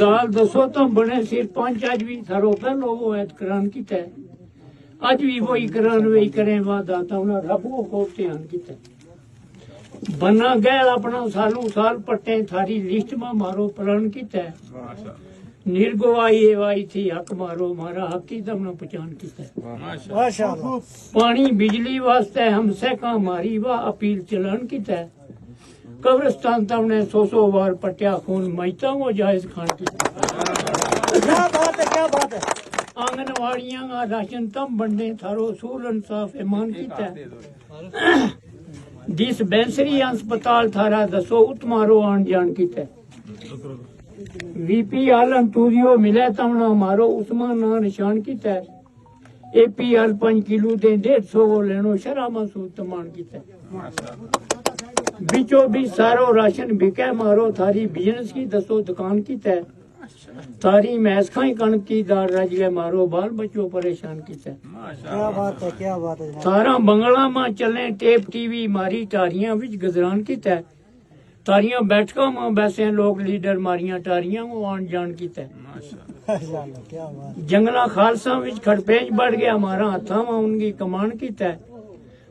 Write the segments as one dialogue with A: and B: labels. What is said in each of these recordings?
A: گال دسو تو بنے سرپنچ اج بھی تھرو پہلو وہ اعتکران کیتا ہے اج بھی وہی کران وہی کریں وعدہ تا انہاں رب کو خوف دھیان کیتا ہے بنا گئے اپنا سالوں سال پٹے تھاری لسٹ میں مارو پلان کیتا ہے نرگوائی وائی تھی حق مارو مارا حق کی تم نے پہچان کیتا ہے پانی بجلی واسطے ہم سے کا ماری وا اپیل چلان کیتا ہے قبرستان تم نے سو بار پٹیا خون میتا وہ جائز کھان کیتا ہے کیا بات ہے آنگن واڑیاں کا راشن تم بنڈے تھارو اصول انصاف ایمان کیتا ہے ڈس بینسری ہسپتال تھارا دسو اتمارو آن جان کیتا ہے وی پی آلن توریو ملے تمنا مارو عثمان نا نشان کیتا ہے اے پی آل 5 کلو دے 150 لینو شرح مسعود تمان کیتا ہے بیچو بھی سارو راشن بکے مارو تھاری بزنس کی دسو دکان کیتا ہے تھاری میس کھائیں کنک کی دار رج گئے مارو بال بچوں پریشان کیتا ہے
B: کیا بات ہے
A: تھارا بنگلہ ماں چلیں ٹیپ ٹی وی ماری ٹاریاں وچ گزران کیتا ہے تاریاں بیٹھکاں ماں بیسے لوگ لیڈر ماریاں ٹاریاں وہ آن جان کیتا ہے جنگلہ خالصاں وچ کھڑپینچ بڑھ گیا ہمارا ہتھاں ماں ان کی کمان کیتا ہے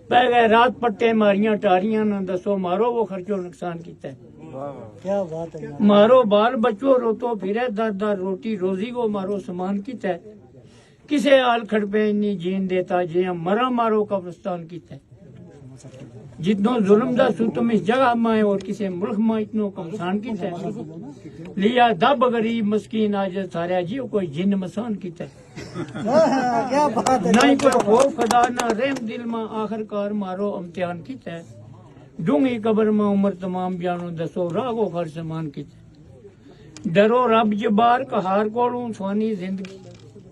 A: پہ گئے رات پٹے ماریاں ٹاریاں نہ دسو مارو وہ خرچو نقصان کیتا ہے
B: کیا بات ہے
A: مارو بال بچو روتو پھرے در در روٹی روزی کو مارو سامان کیتا ہے کسے آل کھڑپینچ نہیں جین دیتا جیاں مرا مارو قبرستان کیتا ہے جتنوں ظلم دا ستم اس جگہ میں اور کسی ملک میں اتنوں کمسان کیتا ہے لیا دب غریب مسکین آجز تھاریا جیو کوئی جن مسان کیتا ہے
B: کیا بات ہے
A: نہ کوئی خوف خدا نہ رحم دل میں آخر کار مارو امتحان کیتا ہے ڈونگی قبر میں عمر تمام جانو دسو راگو خر سمان کیتا ہے ڈرو رب جبار کہار کوڑوں سوانی زندگی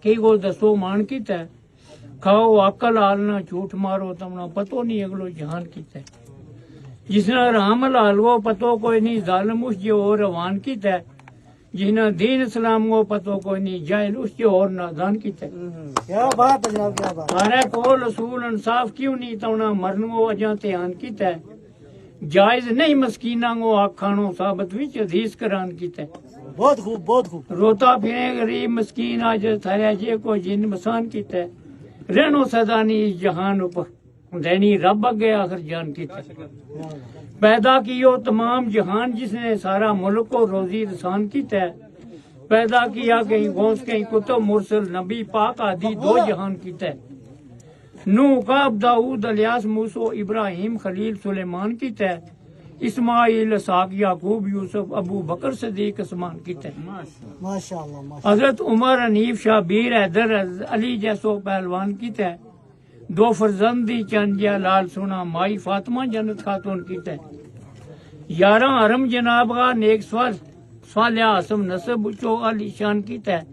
A: کی کو دسو مان کیتا ہے کھاؤ عقل آلنا جھوٹ مارو تمنا پتو نہیں اگلو جہان کیتا ہے جس نے رحم الالو پتو کوئی نہیں ظالم اس جو اور روان کیتا ہے جس نے دین اسلام کو پتو کوئی نہیں جاہل اس جو اور نادان کیتا ہے
B: کیا بات ہے جناب کیا بات
A: سارے کو رسول انصاف کیوں نہیں تمنا مرنو اجاں تیان کیتا ہے جائز نہیں مسکیناں کو آکھانو ثابت وچ حدیث قرآن کیتا ہے
B: بہت خوب
A: روتا پھرے غریب مسکین آج تھاریا جے کو جن مسان کیتا ہے رہنو سدانی اس جہان اوپر دینی رب اگے آخر جان کیتا ہے پیدا کیو تمام جہان جس نے سارا ملک کو روزی رسان کیتا ہے پیدا کیا کہیں غوث کہیں کتب مرسل نبی پاک آدھی دو جہان کیتا ہے نوح کعب داؤد الیاس موسیٰ ابراہیم خلیل سلیمان کیتا ہے اسماعیل اسحاق یعقوب یوسف ابو بکر صدیق عثمان کیتا ہے
B: ماشاءاللہ
A: حضرت عمر حنیف شابیر حیدر علی جیسو پہلوان کیتا ہے دو فرزندی چنجیا لال سونا مائی فاطمہ جنت خاتون کیتا ہے 11 حرم جناب کا نیک صالح عاصم نسب چو علی شان کیتا ہے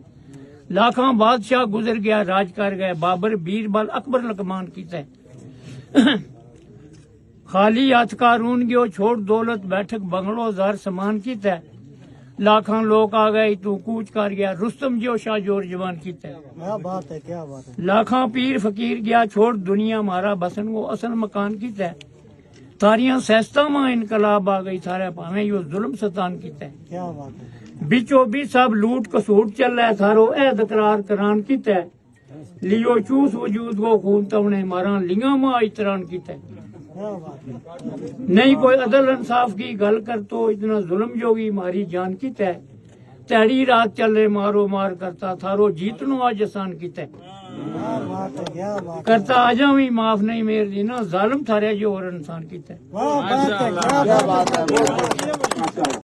A: لاکھاں بادشاہ گزر گیا راج کر گئے بابر بیربل اکبر لقمان کیتا ہے خالی ہاتھ قارون گیو چھوڑ دولت بیٹھک بنگلو زار سامان کیتا ہے لاکھاں لوگ آ گئے تو کوچ کر گیا رستم جو شاہ جور جوان کیتا ہے
B: کیا بات ہے کیا بات ہے
A: لاکھاں پیر فقیر گیا چھوڑ دنیا مارا بسن وہ اصل مکان کیتا ہے تاریاں سیستہ ماں انقلاب آ گئی سارے پاویں یہ ظلم ستان کیتا ہے
B: کیا بات ہے
A: بچو بھی سب لوٹ کسوٹ چل رہا ہے تھارو عہد اقرار کران کیتا ہے لیو چوس وجود کو خون تم نے مارا لیاں ماں احترام کیتا ہے
B: کیا بات ہے
A: نہیں کوئی عدل انصاف کی گل کر تو اتنا ظلم جوگی ماری جان کیتا ہے تیری رات چل رہے مارو مار کرتا تھارو جیتنو آج آسان کیتا ہے
B: کیا بات ہے کیا بات
A: کرتا آجاں بھی معاف نہیں میر دینا ظالم تھارے جو اور انسان کیتا ہے
B: ہے کیا بات ہے